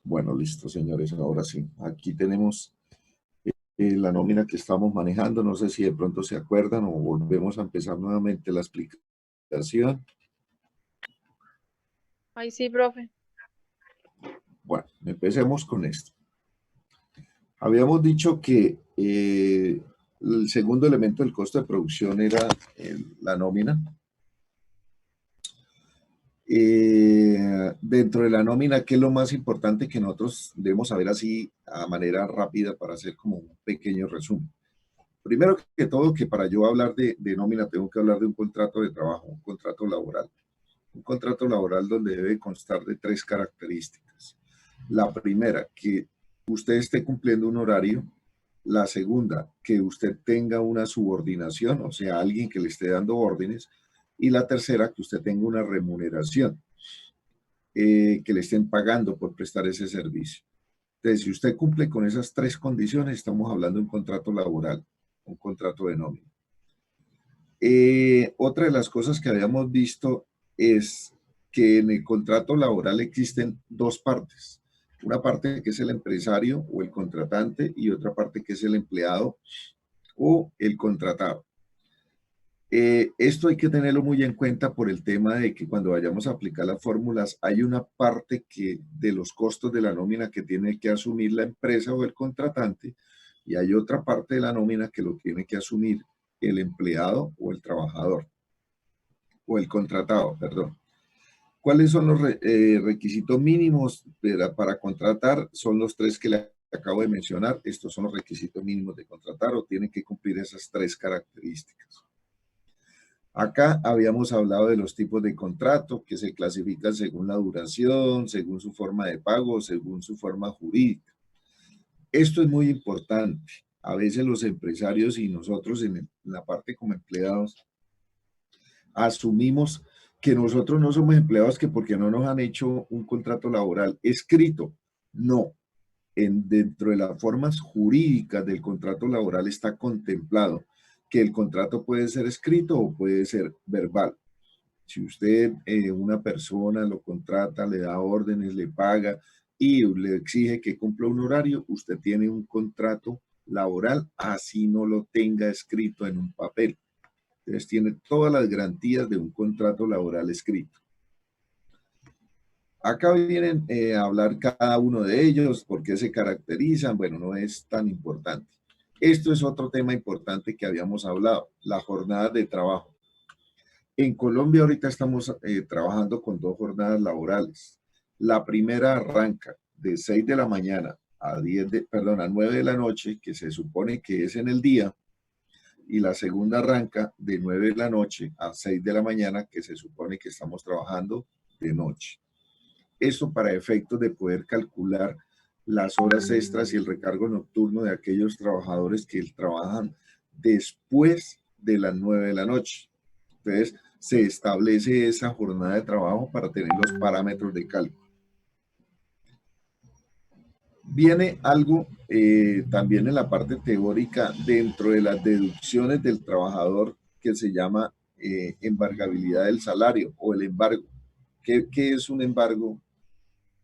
Bueno, listo, señores. Ahora sí. Aquí tenemos la nómina que estamos manejando. No sé si de pronto se acuerdan o volvemos a empezar nuevamente la explicación. Ay, sí, profe. Bueno, empecemos con esto. Habíamos dicho que el segundo elemento del costo de producción era la nómina. Dentro de la nómina, ¿qué es lo más importante que nosotros debemos saber así a manera rápida para hacer como un pequeño resumen? Primero que todo, que para yo hablar de nómina tengo que hablar de un contrato de trabajo, un contrato laboral. Un contrato laboral donde debe constar de tres características. La primera, que usted esté cumpliendo un horario. La segunda, que usted tenga una subordinación, o sea, alguien que le esté dando órdenes. Y la tercera, que usted tenga una remuneración, que le estén pagando por prestar ese servicio. Entonces, si usted cumple con esas tres condiciones, estamos hablando de un contrato laboral, un contrato de nómina. Otra de las cosas que habíamos visto es que en el contrato laboral existen dos partes. Una parte que es el empresario o el contratante y otra parte que es el empleado o el contratado. Esto hay que tenerlo muy en cuenta por el tema de que cuando vayamos a aplicar las fórmulas hay una parte que de los costos de la nómina que tiene que asumir la empresa o el contratante y hay otra parte de la nómina que lo tiene que asumir el empleado o el trabajador o el contratado, perdón. ¿Cuáles son los requisitos mínimos para contratar? Son los tres que le acabo de mencionar. Estos son los requisitos mínimos de contratar o tienen que cumplir esas tres características. Acá habíamos hablado de los tipos de contrato que se clasifican según la duración, según su forma de pago, según su forma jurídica. Esto es muy importante. A veces los empresarios y nosotros en la parte como empleados asumimos que nosotros no somos empleados que porque no nos han hecho un contrato laboral escrito. No. Dentro de las formas jurídicas del contrato laboral está contemplado que el contrato puede ser escrito o puede ser verbal. Si usted, una persona lo contrata, le da órdenes, le paga y le exige que cumpla un horario, usted tiene un contrato laboral, así no lo tenga escrito en un papel. Entonces tiene todas las garantías de un contrato laboral escrito. Acá vienen a hablar cada uno de ellos, por qué se caracterizan. Bueno, no es tan importante. Esto es otro tema importante que habíamos hablado, la jornada de trabajo. En Colombia ahorita estamos trabajando con dos jornadas laborales. La primera arranca de 6 de la mañana a 9 de la noche, que se supone que es en el día, y la segunda arranca de 9 de la noche a 6 de la mañana, que se supone que estamos trabajando de noche. Esto para efectos de poder calcular las horas extras y el recargo nocturno de aquellos trabajadores que trabajan después de las 9 de la noche. Entonces, se establece esa jornada de trabajo para tener los parámetros de cálculo. Viene algo también en la parte teórica dentro de las deducciones del trabajador que se llama embargabilidad del salario o el embargo. ¿Qué es un embargo?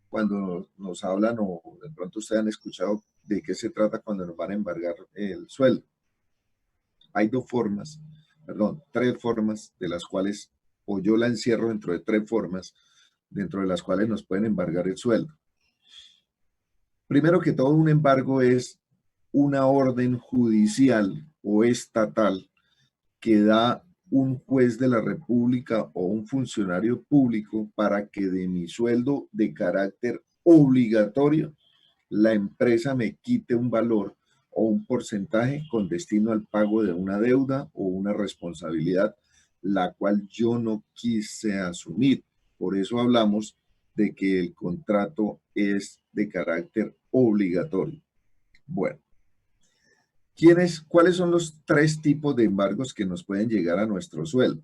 Cuando nos hablan o de pronto ustedes han escuchado de qué se trata cuando nos van a embargar el sueldo. Hay tres formas de las cuales, o yo la encierro dentro de tres formas, dentro de las cuales nos pueden embargar el sueldo. Primero que todo, un embargo es una orden judicial o estatal que da un juez de la República o un funcionario público para que de mi sueldo de carácter obligatorio la empresa me quite un valor o un porcentaje con destino al pago de una deuda o una responsabilidad, la cual yo no quise asumir. Por eso hablamos de que el contrato es de carácter obligatorio. Bueno, ¿cuáles son los tres tipos de embargos que nos pueden llegar a nuestro sueldo?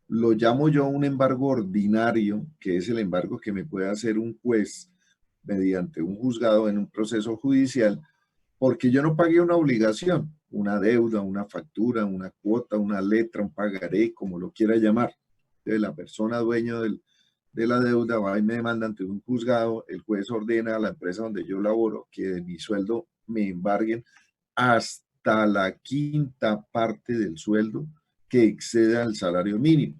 Lo llamo yo un embargo ordinario, que es el embargo que me puede hacer un juez mediante un juzgado en un proceso judicial, porque yo no pagué una obligación, una deuda, una factura, una cuota, una letra, un pagaré, como lo quiera llamar. Entonces, la persona dueño de la deuda, va y me demanda ante un juzgado, el juez ordena a la empresa donde yo laboro que de mi sueldo me embarguen hasta la quinta parte del sueldo que exceda el salario mínimo.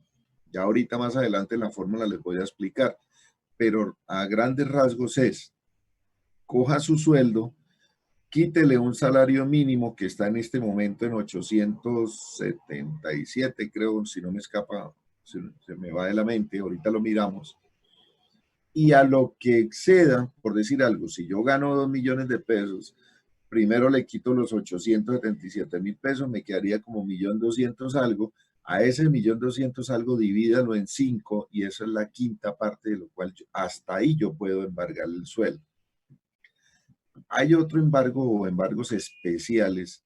Ya ahorita más adelante en la fórmula les voy a explicar, pero a grandes rasgos es, coja su sueldo, quítele un salario mínimo que está en este momento en 877, creo, si no me escapa, se me va de la mente, ahorita lo miramos, y a lo que exceda, por decir algo, si yo gano 2 millones de pesos, primero le quito los 877 mil pesos, me quedaría como 1.200.000 algo, a ese 1.200.000 algo divídalo en 5 y eso es la quinta parte de lo cual hasta ahí yo puedo embargar el sueldo. Hay otro embargo o embargos especiales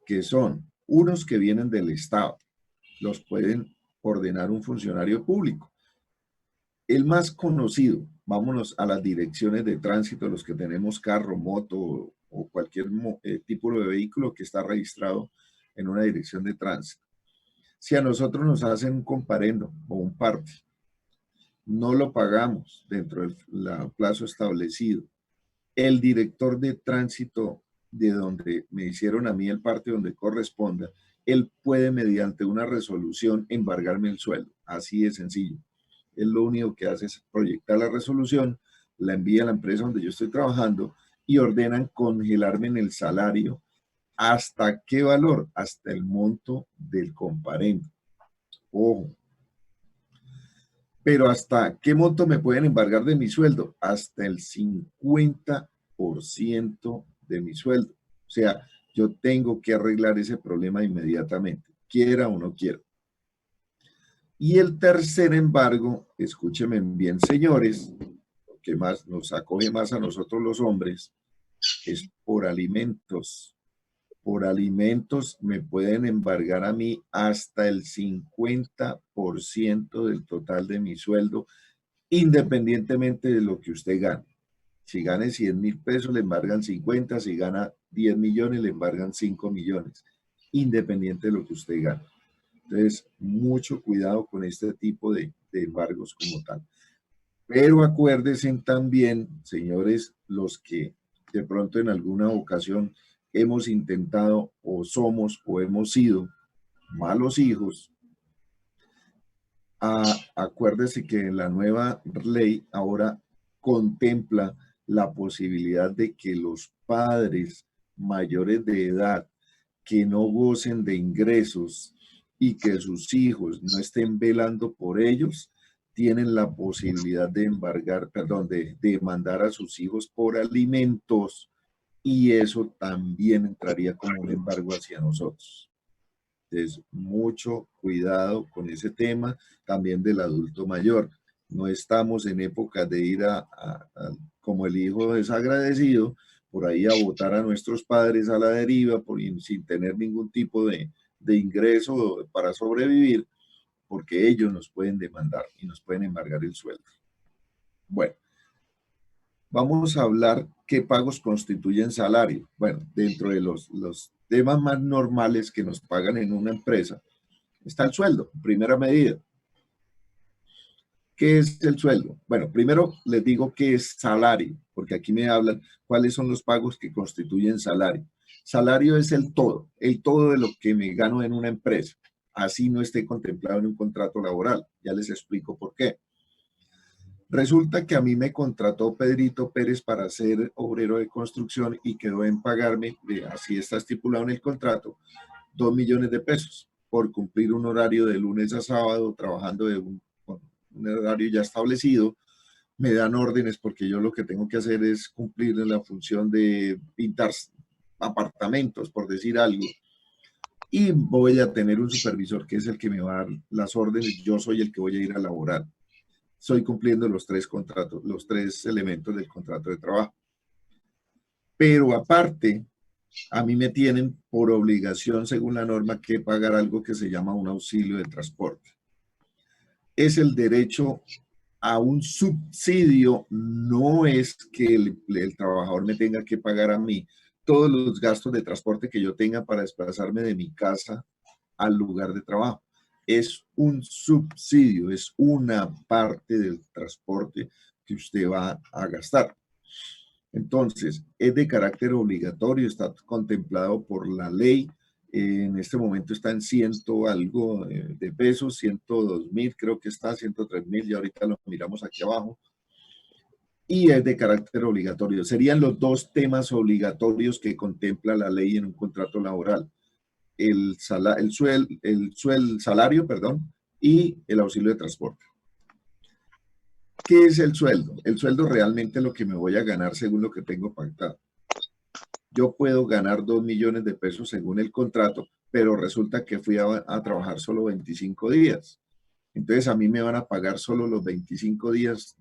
que son unos que vienen del Estado, los pueden ordenar un funcionario público. El más conocido, vámonos a las direcciones de tránsito, los que tenemos carro, moto o cualquier tipo de vehículo que está registrado en una dirección de tránsito. Si a nosotros nos hacen un comparendo o un parte, no lo pagamos dentro del plazo establecido, el director de tránsito de donde me hicieron a mí el parte donde corresponda, él puede mediante una resolución embargarme el sueldo. Así de sencillo. Él lo único que hace es proyectar la resolución, la envía a la empresa donde yo estoy trabajando y ordenan congelarme en el salario. ¿Hasta qué valor? Hasta el monto del comparendo. Ojo. Pero ¿hasta qué monto me pueden embargar de mi sueldo? Hasta el 50% de mi sueldo. O sea, yo tengo que arreglar ese problema inmediatamente, quiera o no quiera. Y el tercer embargo, escúchenme bien, señores, que más nos acoge más a nosotros los hombres, es por alimentos. Por alimentos me pueden embargar a mí hasta el 50% del total de mi sueldo, independientemente de lo que usted gane. Si gane 100.000 pesos, le embargan 50, si gana 10 millones, le embargan 5 millones, independiente de lo que usted gane. Entonces, mucho cuidado con este tipo de embargos como tal. Pero acuérdense también, señores, los que de pronto en alguna ocasión hemos intentado o somos o hemos sido malos hijos, acuérdese que la nueva ley ahora contempla la posibilidad de que los padres mayores de edad que no gocen de ingresos y que sus hijos no estén velando por ellos, tienen la posibilidad de embargar, perdón, de demandar a sus hijos por alimentos y eso también entraría como un embargo hacia nosotros. Entonces, mucho cuidado con ese tema también del adulto mayor. No estamos en época de ir como el hijo desagradecido, por ahí a votar a nuestros padres a la deriva sin tener ningún tipo de ingreso para sobrevivir, porque ellos nos pueden demandar y nos pueden embargar el sueldo. Bueno, vamos a hablar qué pagos constituyen salario. Bueno, dentro de los temas más normales que nos pagan en una empresa, está el sueldo, primera medida. ¿Qué es el sueldo? Bueno, primero les digo qué es salario, porque aquí me hablan cuáles son los pagos que constituyen salario. Salario es el todo de lo que me gano en una empresa, así no esté contemplado en un contrato laboral. Ya les explico por qué. Resulta que a mí me contrató Pedrito Pérez para ser obrero de construcción y quedó en pagarme, así está estipulado en el contrato, 2 millones de pesos por cumplir un horario de lunes a sábado, trabajando de un horario ya establecido. Me dan órdenes porque yo lo que tengo que hacer es cumplir la función de pintar apartamentos, por decir algo. Y voy a tener un supervisor que es el que me va a dar las órdenes. Yo soy el que voy a ir a laborar. Estoy cumpliendo los tres contratos, los tres elementos del contrato de trabajo. Pero aparte, a mí me tienen por obligación, según la norma, que pagar algo que se llama un auxilio de transporte. Es el derecho a un subsidio, no es que el trabajador me tenga que pagar a mí todos los gastos de transporte que yo tenga para desplazarme de mi casa al lugar de trabajo. es un subsidio, es una parte del transporte que usted va a gastar. Entonces, es de carácter obligatorio, está contemplado por la ley. En este momento está en ciento algo de pesos, 102.000, creo que está, 103.000, y ahorita lo miramos aquí abajo. Y es de carácter obligatorio. Serían los dos temas obligatorios que contempla la ley en un contrato laboral. El salario, perdón, y el auxilio de transporte. ¿Qué es el sueldo? El sueldo realmente es lo que me voy a ganar según lo que tengo pactado. Yo puedo ganar 2 millones de pesos según el contrato, pero resulta que fui a trabajar solo 25 días. Entonces a mí me van a pagar solo los 25 días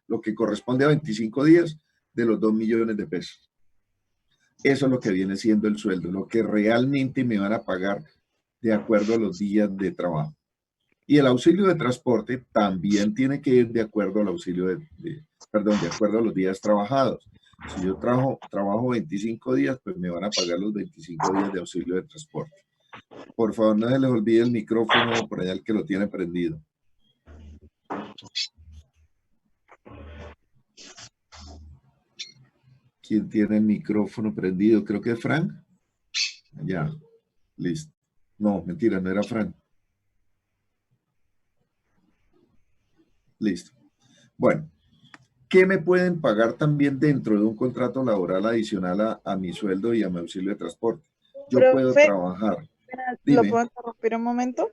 lo que corresponde a 25 días de los 2 millones de pesos. Eso es lo que viene siendo el sueldo, lo que realmente me van a pagar de acuerdo a los días de trabajo. Y el auxilio de transporte también tiene que ir de acuerdo al de acuerdo a los días trabajados. Si yo trabajo 25 días, pues me van a pagar los 25 días de auxilio de transporte. Por favor, no se les olvide el micrófono por allá el que lo tiene prendido. ¿Quién tiene el micrófono prendido? Creo que es Frank. Ya, listo. No, mentira, no era Frank. Listo. Bueno, ¿qué me pueden pagar también dentro de un contrato laboral adicional a mi sueldo y a mi auxilio de transporte? Yo puedo Profe, trabajar. ¿lo Dime. puedo interrumpir un momento?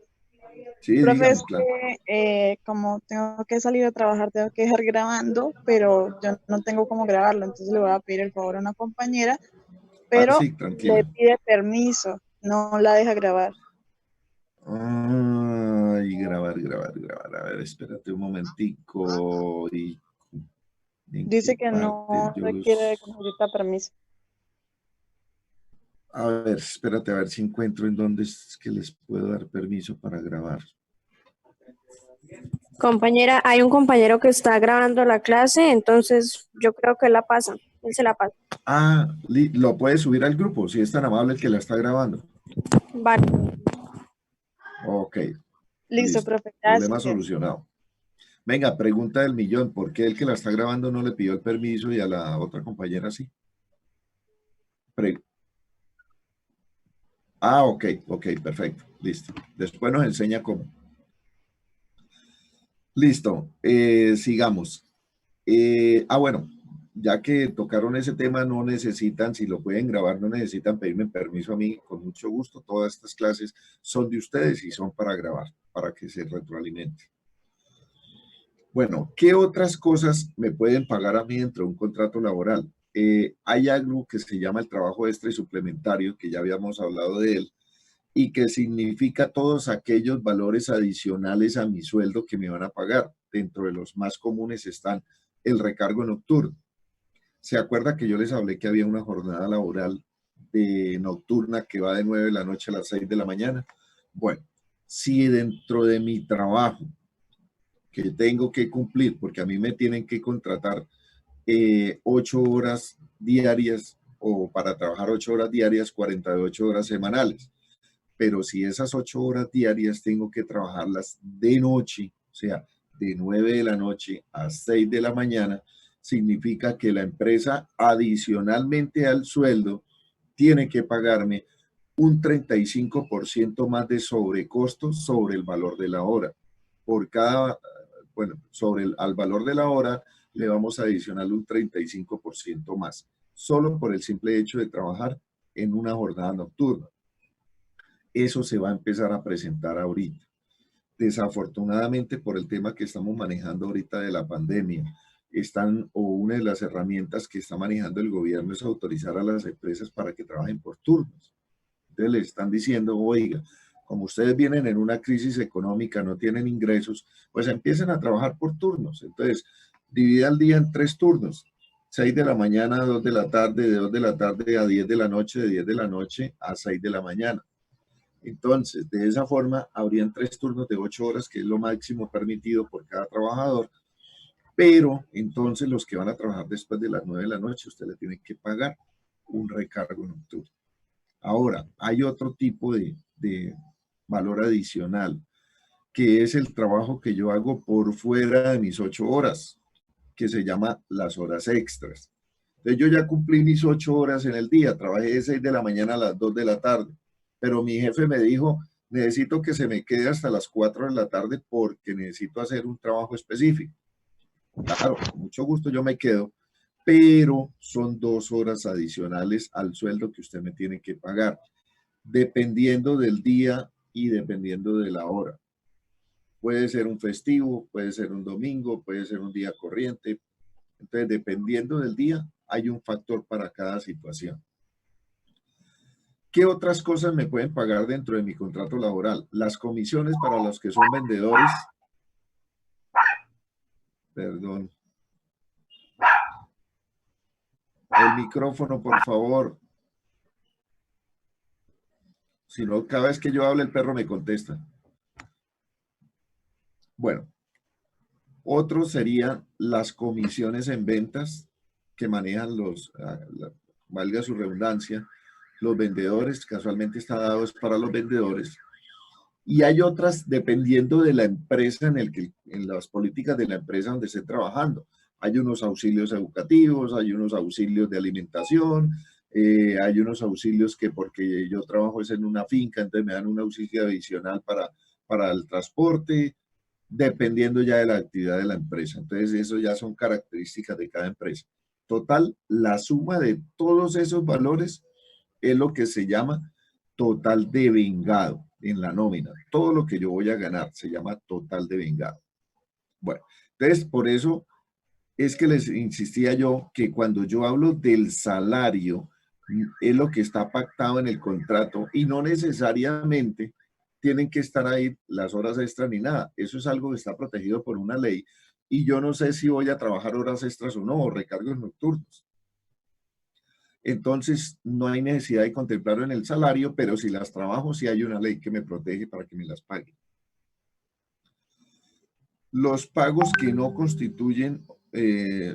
Sí, Profe, dígame, es claro. que como tengo que salir a trabajar, tengo que dejar grabando, pero yo no tengo cómo grabarlo, entonces le voy a pedir el favor a una compañera, Ah, pero sí, le tranquila. pide permiso, no la deja grabar. Ay, grabar. A ver, espérate un momentico. ¿Y en qué Dice que parte no yo requiere que los... necesita permiso. A ver, espérate a ver si encuentro en dónde es que les puedo dar permiso para grabar. Compañera, hay un compañero que está grabando la clase, entonces yo creo que él se la pasa. Ah, lo puede subir al grupo, si es tan amable el que la está grabando. Vale. Ok, Listo, listo. profe, Problema gracias. solucionado. Venga, pregunta del millón. ¿Por qué el que la está grabando no le pidió el permiso y a la otra compañera sí? Pre- ok, perfecto. Listo. Después nos enseña cómo. Listo. Sigamos. Bueno, ya que tocaron ese tema, no necesitan, si lo pueden grabar, no necesitan pedirme permiso a mí, con mucho gusto. Todas estas clases son de ustedes y son para grabar, para que se retroalimente. Bueno, ¿qué otras cosas me pueden pagar a mí dentro de un contrato laboral? Hay algo que se llama el trabajo extra y suplementario, que ya habíamos hablado de él, y que significa todos aquellos valores adicionales a mi sueldo que me van a pagar. Dentro de los más comunes están el recargo nocturno. ¿Se acuerda que yo les hablé que había una jornada laboral nocturna que va de 9 de la noche a las 6 de la mañana? Bueno, si dentro de mi trabajo que tengo que cumplir, porque a mí me tienen que contratar 8 horas diarias o para trabajar 8 horas diarias, 48 horas semanales. Pero si esas 8 horas diarias tengo que trabajarlas de noche, o sea, de 9 de la noche a 6 de la mañana, significa que la empresa adicionalmente al sueldo tiene que pagarme un 35% más de sobrecostos sobre el valor de la hora. Por cada, bueno, al valor de la hora le vamos a adicionar un 35% más, solo por el simple hecho de trabajar en una jornada nocturna. Eso se va a empezar a presentar ahorita. Desafortunadamente, por el tema que estamos manejando ahorita de la pandemia, una de las herramientas que está manejando el gobierno es autorizar a las empresas para que trabajen por turnos. Entonces le están diciendo, oiga, como ustedes vienen en una crisis económica, no tienen ingresos, pues empiecen a trabajar por turnos. Entonces, divide el día en 3 turnos. 6 de la mañana a 2 de la tarde, de 2 de la tarde a 10 de la noche, de 10 de la noche a 6 de la mañana. Entonces, de esa forma, habrían 3 turnos de 8 horas, que es lo máximo permitido por cada trabajador, pero entonces los que van a trabajar después de las 9 de la noche, usted le tiene que pagar un recargo nocturno. Ahora, hay otro tipo valor adicional, que es el trabajo que yo hago por fuera de mis 8 horas, que se llama las horas extras. Entonces yo ya cumplí mis 8 horas en el día, trabajé de 6 de la mañana a las 2 de la tarde, pero mi jefe me dijo, necesito que se me quede hasta las 4 de la tarde porque necesito hacer un trabajo específico. Claro, con mucho gusto yo me quedo, pero son 2 horas adicionales al sueldo que usted me tiene que pagar, dependiendo del día y dependiendo de la hora. Puede ser un festivo, puede ser un domingo, puede ser un día corriente. Entonces, dependiendo del día, hay un factor para cada situación. ¿Qué otras cosas me pueden pagar dentro de mi contrato laboral? Las comisiones para los que son vendedores. Perdón. El micrófono, por favor. Si no, cada vez que yo hable, el perro me contesta. Bueno, otro serían las comisiones en ventas que manejan valga su redundancia, los vendedores, casualmente está dado es para los vendedores. Y hay otras dependiendo de la empresa en las políticas de la empresa donde esté trabajando. Hay unos auxilios educativos, hay unos auxilios de alimentación, hay unos auxilios que porque yo trabajo es en una finca, entonces me dan un auxilio adicional para el transporte, dependiendo ya de la actividad de la empresa. Entonces, eso ya son características de cada empresa. Total, la suma de todos esos valores es lo que se llama total de vengado en la nómina. Todo lo que yo voy a ganar se llama total de vengado. Bueno, entonces, por eso es que les insistía yo que cuando yo hablo del salario, es lo que está pactado en el contrato y no necesariamente tienen que estar ahí las horas extras ni nada. Eso es algo que está protegido por una ley y yo no sé si voy a trabajar horas extras o no, o recargos nocturnos. Entonces, no hay necesidad de contemplarlo en el salario, pero si las trabajo, sí hay una ley que me protege para que me las pague. Los pagos que no constituyen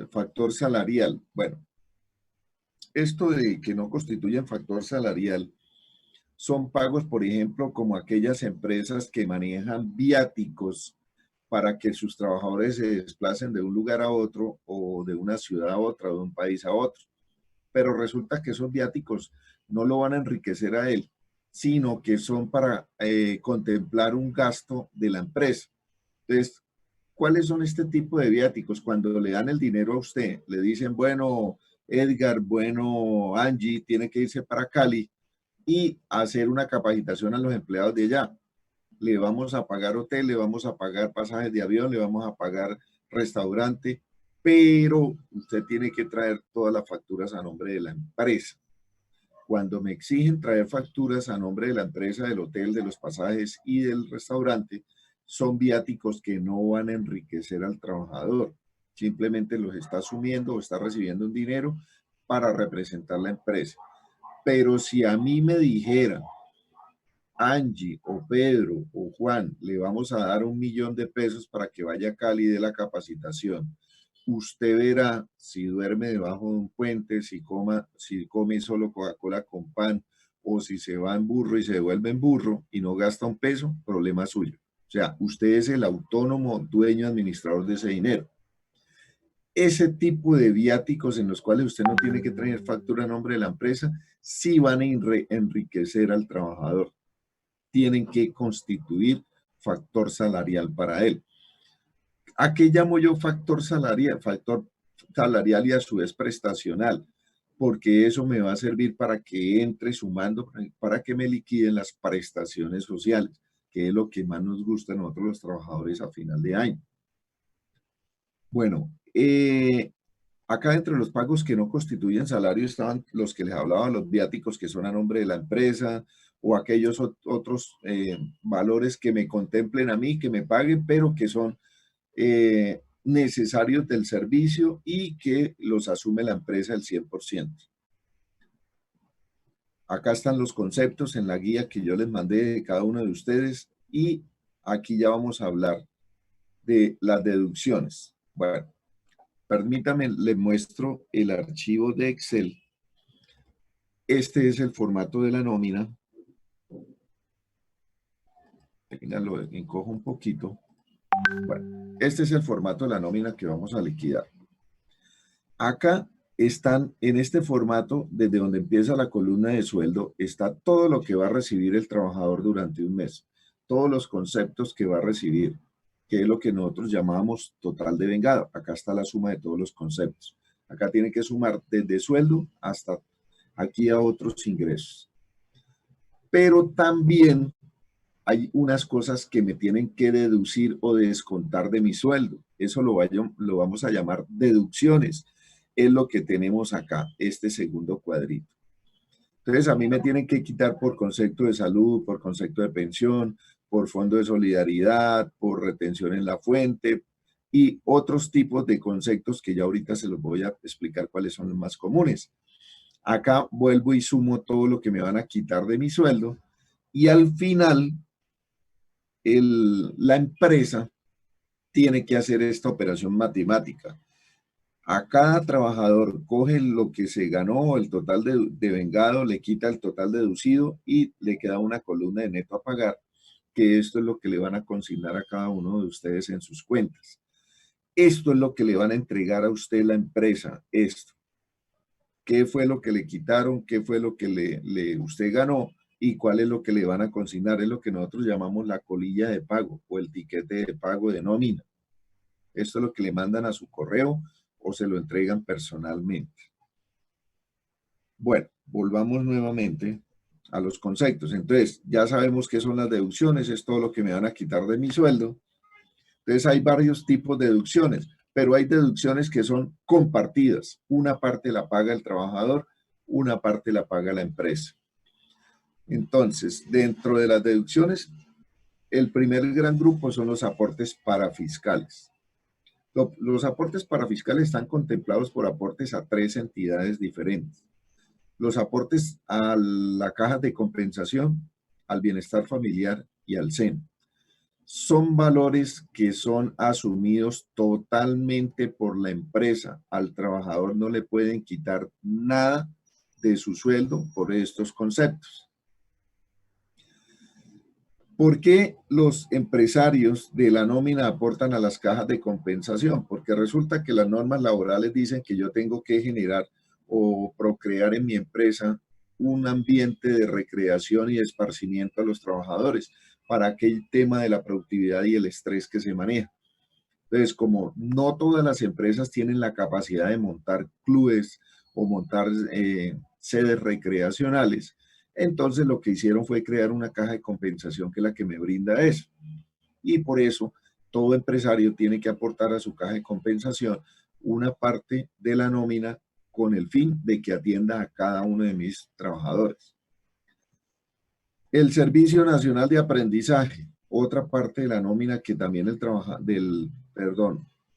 factor salarial. Bueno, esto de que no constituyen factor salarial son pagos, por ejemplo, como aquellas empresas que manejan viáticos para que sus trabajadores se desplacen de un lugar a otro o de una ciudad a otra o de un país a otro. Pero resulta que esos viáticos no lo van a enriquecer a él, sino que son para contemplar un gasto de la empresa. Entonces, ¿cuáles son este tipo de viáticos? Cuando le dan el dinero a usted, le dicen, bueno, Edgar, bueno, Angie, tiene que irse para Cali y hacer una capacitación a los empleados de allá. Le vamos a pagar hotel, le vamos a pagar pasajes de avión, le vamos a pagar restaurante, pero usted tiene que traer todas las facturas a nombre de la empresa. Cuando me exigen traer facturas a nombre de la empresa, del hotel, de los pasajes y del restaurante, son viáticos que no van a enriquecer al trabajador. Simplemente los está asumiendo o está recibiendo un dinero para representar la empresa. Pero si a mí me dijeran, Angie o Pedro o Juan, le vamos a dar $1.000.000 para que vaya a Cali de la capacitación. Usted verá si duerme debajo de un puente, si come solo Coca-Cola con pan, o si se va en burro y se devuelve en burro y no gasta un peso, problema suyo. O sea, usted es el autónomo dueño administrador de ese dinero. Ese tipo de viáticos en los cuales usted no tiene que traer factura a nombre de la empresa, sí van a enriquecer al trabajador. Tienen que constituir factor salarial para él. ¿A qué llamo yo factor salarial? Factor salarial y a su vez prestacional, porque eso me va a servir para que entre sumando, para que me liquiden las prestaciones sociales, que es lo que más nos gusta a nosotros los trabajadores a final de año. Bueno, acá entre los pagos que no constituyen salario estaban los que les hablaba, los viáticos que son a nombre de la empresa o aquellos otros valores que me contemplen a mí, que me paguen, pero que son necesarios del servicio y que los asume la empresa al 100%. Acá están los conceptos en la guía que yo les mandé de cada uno de ustedes y aquí ya vamos a hablar de las deducciones. Bueno, permítame, le muestro el archivo de Excel. Este es el formato de la nómina. venga, lo encojo un poquito. Bueno, este es el formato de la nómina que vamos a liquidar. Acá están en este formato, desde donde empieza la columna de sueldo, está todo lo que va a recibir el trabajador durante un mes, todos los conceptos que va a recibir, que es lo que nosotros llamamos total de vengado. Acá está la suma de todos los conceptos. Acá tiene que sumar desde sueldo hasta aquí a otros ingresos. Pero también hay unas cosas que me tienen que deducir o descontar de mi sueldo. Eso lo vamos a llamar deducciones. Es lo que tenemos acá, este segundo cuadrito. Entonces, a mí me tienen que quitar por concepto de salud, por concepto de pensión, por fondo de solidaridad, por retención en la fuente y otros tipos de conceptos que ya ahorita se los voy a explicar cuáles son los más comunes. Acá vuelvo y sumo todo lo que me van a quitar de mi sueldo y al final la empresa tiene que hacer esta operación matemática. A cada trabajador coge lo que se ganó, el total de vengado, le quita el total deducido y le queda una columna de neto a pagar, que esto es lo que le van a consignar a cada uno de ustedes en sus cuentas. Esto es lo que le van a entregar a usted la empresa, esto. ¿Qué fue lo que le quitaron? ¿Qué fue lo que usted ganó? ¿Y cuál es lo que le van a consignar? Es lo que nosotros llamamos la colilla de pago o el tiquete de pago de nómina. Esto es lo que le mandan a su correo o se lo entregan personalmente. Bueno, volvamos nuevamente a los conceptos. Entonces, ya sabemos qué son las deducciones, es todo lo que me van a quitar de mi sueldo. Entonces, hay varios tipos de deducciones, pero hay deducciones que son compartidas. Una parte la paga el trabajador, una parte la paga la empresa. Entonces, dentro de las deducciones, el primer gran grupo son los aportes parafiscales. Los aportes parafiscales están contemplados por aportes a 3 entidades diferentes. Los aportes a la caja de compensación, al bienestar familiar y al SEN. Son valores que son asumidos totalmente por la empresa. Al trabajador no le pueden quitar nada de su sueldo por estos conceptos. ¿Por qué los empresarios de la nómina aportan a las cajas de compensación? Porque resulta que las normas laborales dicen que yo tengo que generar o procrear en mi empresa un ambiente de recreación y de esparcimiento a los trabajadores para aquel tema de la productividad y el estrés que se maneja. Entonces, como no todas las empresas tienen la capacidad de montar clubes o montar sedes recreacionales, entonces lo que hicieron fue crear una caja de compensación que es la que me brinda eso. Y por eso todo empresario tiene que aportar a su caja de compensación una parte de la nómina con el fin de que atienda a cada uno de mis trabajadores. El Servicio Nacional de Aprendizaje, otra parte de la nómina que también el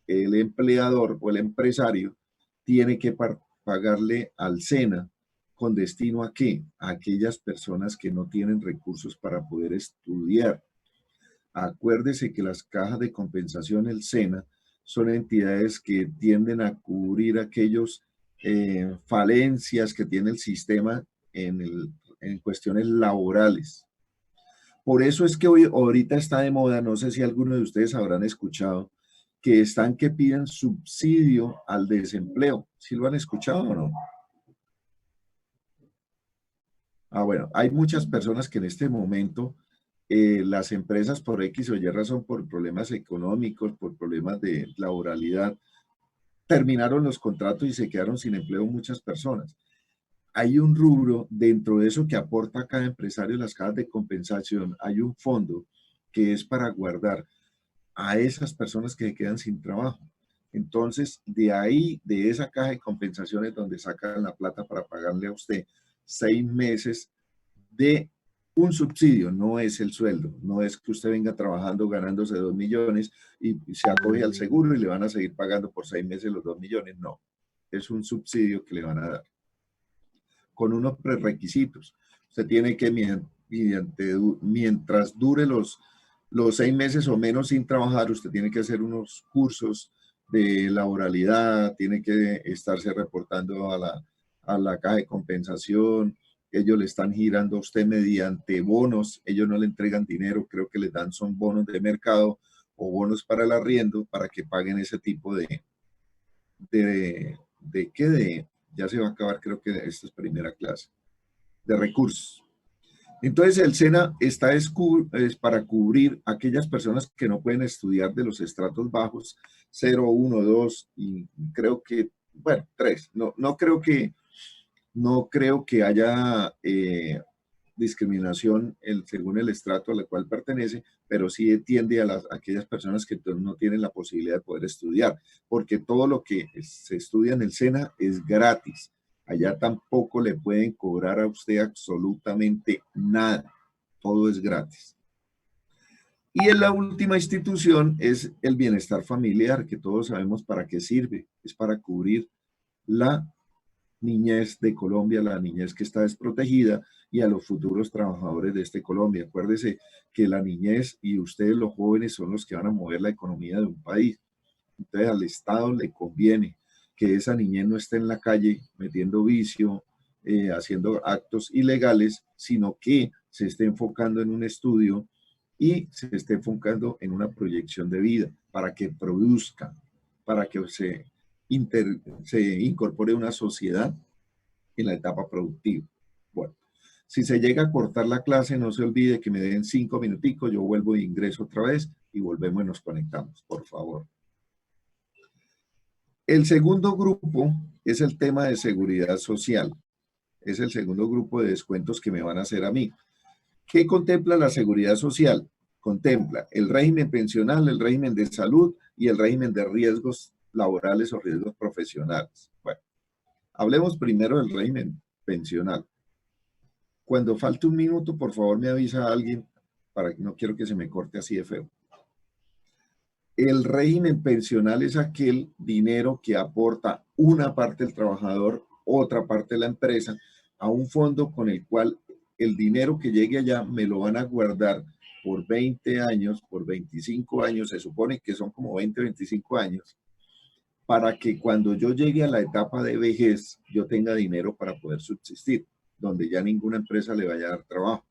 empleador o el empresario tiene que pagarle al SENA. ¿Con destino a qué? A aquellas personas que no tienen recursos para poder estudiar. Acuérdese que las cajas de compensación, el SENA, son entidades que tienden a cubrir aquellos falencias que tiene el sistema en cuestiones laborales. Por eso es que ahorita está de moda, no sé si algunos de ustedes habrán escuchado, que piden subsidio al desempleo. ¿Sí lo han escuchado o no? Bueno, hay muchas personas que en este momento las empresas por X o Y razón, por problemas económicos, por problemas de laboralidad, terminaron los contratos y se quedaron sin empleo muchas personas. Hay un rubro dentro de eso que aporta cada empresario, las cajas de compensación, hay un fondo que es para guardar a esas personas que se quedan sin trabajo. Entonces, de ahí, de esa caja de compensación es donde sacan la plata para pagarle a usted 6 meses de un subsidio, no es el sueldo, no es que usted venga trabajando ganándose 2 millones y se acoge al seguro y le van a seguir pagando por 6 meses los 2 millones, no, es un subsidio que le van a dar con unos prerequisitos. Usted tiene que, mientras dure los 6 meses o menos sin trabajar, usted tiene que hacer unos cursos de laboralidad, tiene que estarse reportando a la caja de compensación, ellos le están girando a usted mediante bonos, ellos no le entregan dinero, creo que les dan son bonos de mercado o bonos para el arriendo para que paguen ese tipo ya se va a acabar, creo que esta es primera clase, de recursos. Entonces el SENA es para cubrir a aquellas personas que no pueden estudiar de los estratos bajos, 0, 1, 2 y creo que, bueno, 3. No creo que haya discriminación según el estrato al cual pertenece, pero sí tiende a aquellas personas que no tienen la posibilidad de poder estudiar, porque todo lo que se estudia en el SENA es gratis. Allá tampoco le pueden cobrar a usted absolutamente nada. Todo es gratis. Y en la última institución es el bienestar familiar, que todos sabemos para qué sirve. Es para cubrir la niñez de Colombia, la niñez que está desprotegida y a los futuros trabajadores de Colombia. Acuérdese que la niñez y ustedes los jóvenes son los que van a mover la economía de un país. Entonces al Estado le conviene que esa niñez no esté en la calle metiendo vicio, haciendo actos ilegales, sino que se esté enfocando en un estudio y se esté enfocando en una proyección de vida para que produzca, para que se incorpore una sociedad en la etapa productiva. Bueno, si se llega a cortar la clase, no se olvide que me den 5 minuticos, yo vuelvo e ingreso otra vez y volvemos y nos conectamos, por favor. El segundo grupo es el tema de seguridad social. Es el segundo grupo de descuentos que me van a hacer a mí. ¿Qué contempla la seguridad social? Contempla el régimen pensional, el régimen de salud y el régimen de riesgos laborales o riesgos profesionales. Bueno, hablemos primero del régimen pensional. Cuando falte un minuto, por favor me avisa a alguien, no quiero que se me corte así de feo. El régimen pensional es aquel dinero que aporta una parte del trabajador, otra parte de la empresa, a un fondo con el cual el dinero que llegue allá me lo van a guardar por 20 años, por 25 años, se supone que son como 20, 25 años, para que cuando yo llegue a la etapa de vejez, yo tenga dinero para poder subsistir, donde ya ninguna empresa le vaya a dar trabajo.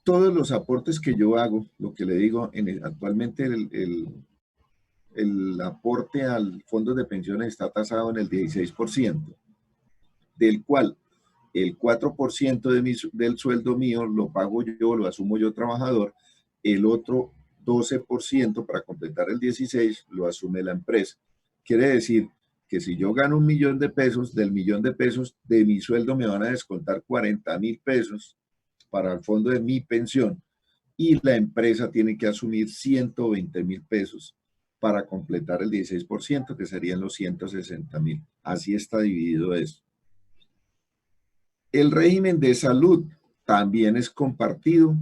Todos los aportes que yo hago, lo que le digo, actualmente el aporte al fondo de pensiones está tasado en el 16%, del cual el 4% del sueldo mío lo pago yo, lo asumo yo trabajador, el otro 12% para completar el 16% lo asume la empresa. Quiere decir que si yo gano $1.000.000 de pesos, del $1.000.000 de mi sueldo me van a descontar 40.000 pesos para el fondo de mi pensión y la empresa tiene que asumir 120.000 pesos para completar el 16%, que serían los 160.000. Así está dividido eso. El régimen de salud también es compartido,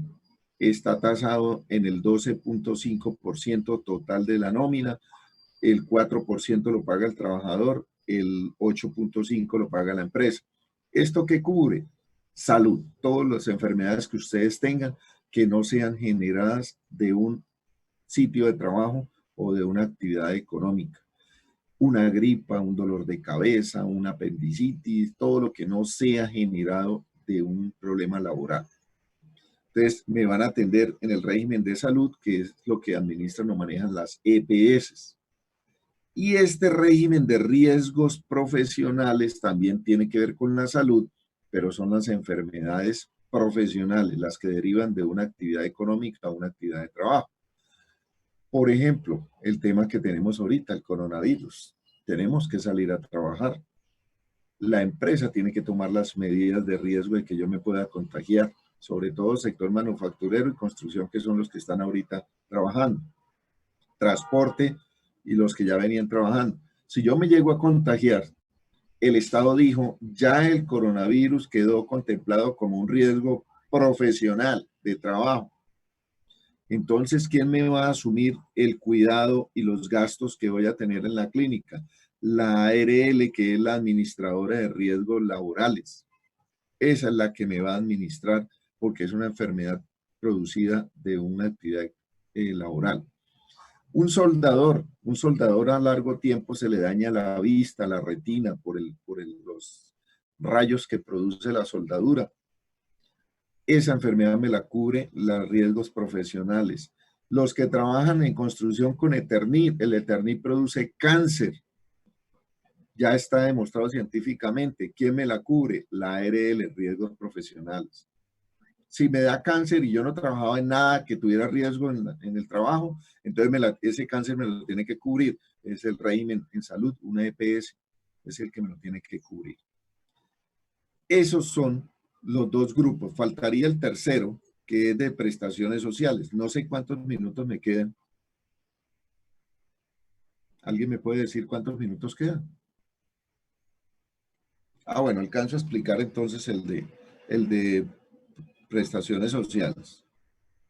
está tasado en el 12.5% total de la nómina, el 4% lo paga el trabajador, el 8.5% lo paga la empresa. ¿Esto qué cubre? Salud, todas las enfermedades que ustedes tengan que no sean generadas de un sitio de trabajo o de una actividad económica. Una gripa, un dolor de cabeza, una apendicitis, todo lo que no sea generado de un problema laboral. Entonces, me van a atender en el régimen de salud, que es lo que administran o manejan las EPS. Y este régimen de riesgos profesionales también tiene que ver con la salud, pero son las enfermedades profesionales, las que derivan de una actividad económica o una actividad de trabajo. Por ejemplo, el tema que tenemos ahorita, el coronavirus. Tenemos que salir a trabajar. La empresa tiene que tomar las medidas de riesgo de que yo me pueda contagiar, sobre todo sector manufacturero y construcción, que son los que están ahorita trabajando. Transporte y los que ya venían trabajando. Si yo me llego a contagiar, el Estado dijo, ya el coronavirus quedó contemplado como un riesgo profesional de trabajo. Entonces, ¿quién me va a asumir el cuidado y los gastos que voy a tener en la clínica? La ARL, que es la administradora de riesgos laborales. Esa es la que me va a administrar porque es una enfermedad producida de una actividad laboral. Un soldador a largo tiempo se le daña la vista, la retina por los rayos que produce la soldadura. Esa enfermedad me la cubre los riesgos profesionales. Los que trabajan en construcción con Eternit, el Eternit produce cáncer. Ya está demostrado científicamente. ¿Quién me la cubre? La ARL, riesgos profesionales. Si me da cáncer y yo no trabajaba en nada que tuviera riesgo en el trabajo, entonces ese cáncer me lo tiene que cubrir. Es el régimen en salud, una EPS, es el que me lo tiene que cubrir. Esos son los dos grupos. Faltaría el tercero, que es de prestaciones sociales. No sé cuántos minutos me quedan. ¿Alguien me puede decir cuántos minutos quedan? Bueno, alcanzo a explicar entonces el de prestaciones sociales.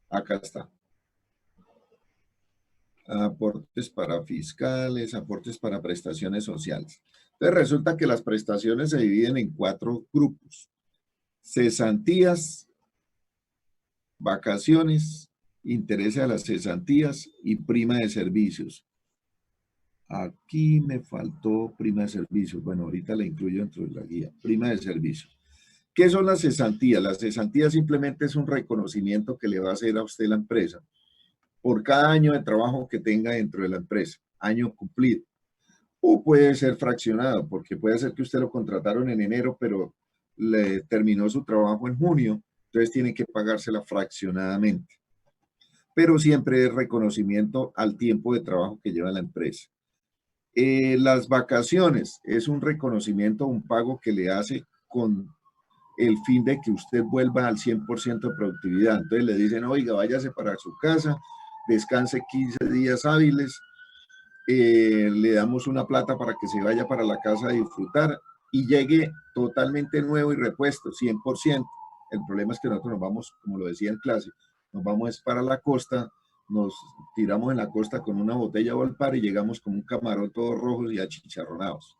Acá está. Aportes para fiscales, aportes para prestaciones sociales. Entonces resulta que las prestaciones se dividen en 4 grupos. Cesantías, vacaciones, intereses a las cesantías y prima de servicios. Aquí me faltó prima de servicios. Bueno, ahorita la incluyo dentro de la guía. Prima de servicios. ¿Qué son las cesantías? Las cesantías simplemente es un reconocimiento que le va a hacer a usted la empresa por cada año de trabajo que tenga dentro de la empresa, año cumplido. O puede ser fraccionado, porque puede ser que usted lo contrataron en enero, pero le terminó su trabajo en junio, entonces tiene que pagársela fraccionadamente. Pero siempre es reconocimiento al tiempo de trabajo que lleva la empresa. Las vacaciones es un reconocimiento, un pago que le hace con el fin de que usted vuelva al 100% de productividad. Entonces le dicen, oiga, váyase para su casa, descanse 15 días hábiles, le damos una plata para que se vaya para la casa a disfrutar y llegue totalmente nuevo y repuesto, 100%. El problema es que nosotros nos vamos, como lo decía en clase, nos vamos para la costa, nos tiramos en la costa con una botella Volpar y llegamos con un camarón todos rojos y achicharronados.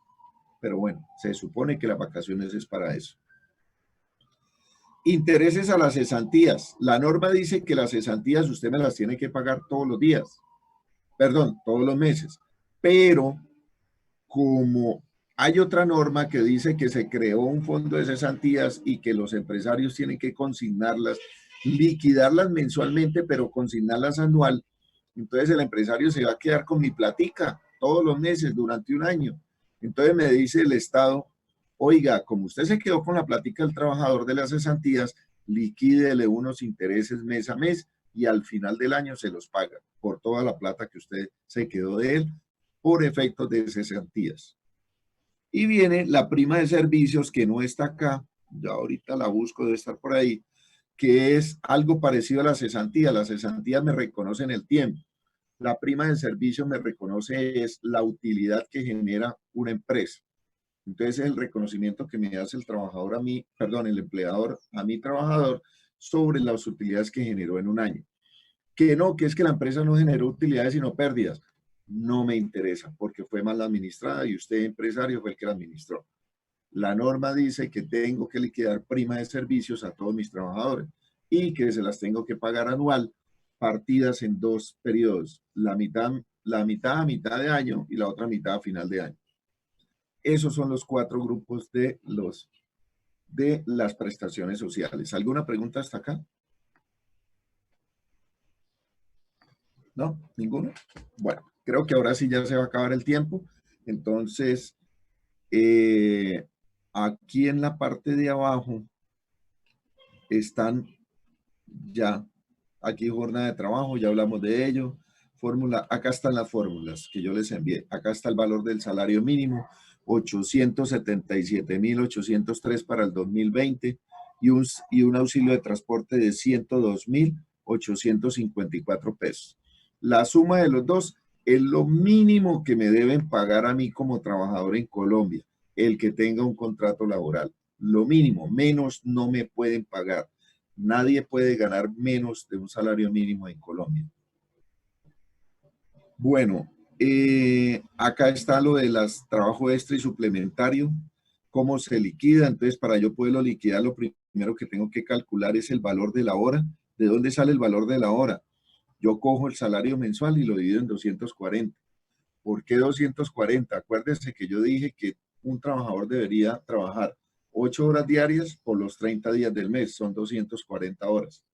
Pero bueno, se supone que las vacaciones es para eso. Intereses a las cesantías. La norma dice que las cesantías usted me las tiene que pagar todos los días. Perdón, todos los meses. Pero como hay otra norma que dice que se creó un fondo de cesantías y que los empresarios tienen que consignarlas, liquidarlas mensualmente, pero consignarlas anual, entonces el empresario se va a quedar con mi platica todos los meses durante un año. Entonces me dice el Estado, oiga, como usted se quedó con la platica del trabajador de las cesantías, liquídele unos intereses mes a mes y al final del año se los paga por toda la plata que usted se quedó de él por efectos de cesantías. Y viene la prima de servicios que no está acá, ya ahorita la busco, debe estar por ahí, que es algo parecido a la cesantía. La cesantía me reconoce en el tiempo. La prima de servicio me reconoce es la utilidad que genera una empresa. Entonces es el reconocimiento que me hace el trabajador a mí, perdón, el empleador a mi trabajador sobre las utilidades que generó en un año. Que no, que es que la empresa no generó utilidades sino pérdidas. No me interesa porque fue mal administrada y usted, empresario, fue el que la administró. La norma dice que tengo que liquidar prima de servicios a todos mis trabajadores y que se las tengo que pagar anual, partidas en 2 periodos, la mitad a mitad de año y la otra mitad a final de año. Esos son los 4 grupos de las prestaciones sociales. ¿Alguna pregunta hasta acá? ¿No? ¿Ninguno? Bueno, creo que ahora sí ya se va a acabar el tiempo. Entonces, aquí en la parte de abajo están ya, aquí jornada de trabajo, ya hablamos de ello. Fórmula, acá están las fórmulas que yo les envié. Acá está el valor del salario mínimo, 877.803 para el 2020 y un auxilio de transporte de 102.854 pesos. La suma de los dos es lo mínimo que me deben pagar a mí como trabajador en Colombia, el que tenga un contrato laboral. Lo mínimo, menos no me pueden pagar. Nadie puede ganar menos de un salario mínimo en Colombia. Bueno, acá está lo de las trabajo extra y suplementario, cómo se liquida. Entonces, para yo poderlo liquidar, lo primero que tengo que calcular es el valor de la hora. ¿De dónde sale el valor de la hora? Yo cojo el salario mensual y lo divido en 240. ¿Por qué 240? Acuérdense que yo dije que un trabajador debería trabajar 8 horas diarias por los 30 días del mes, son 240 horas.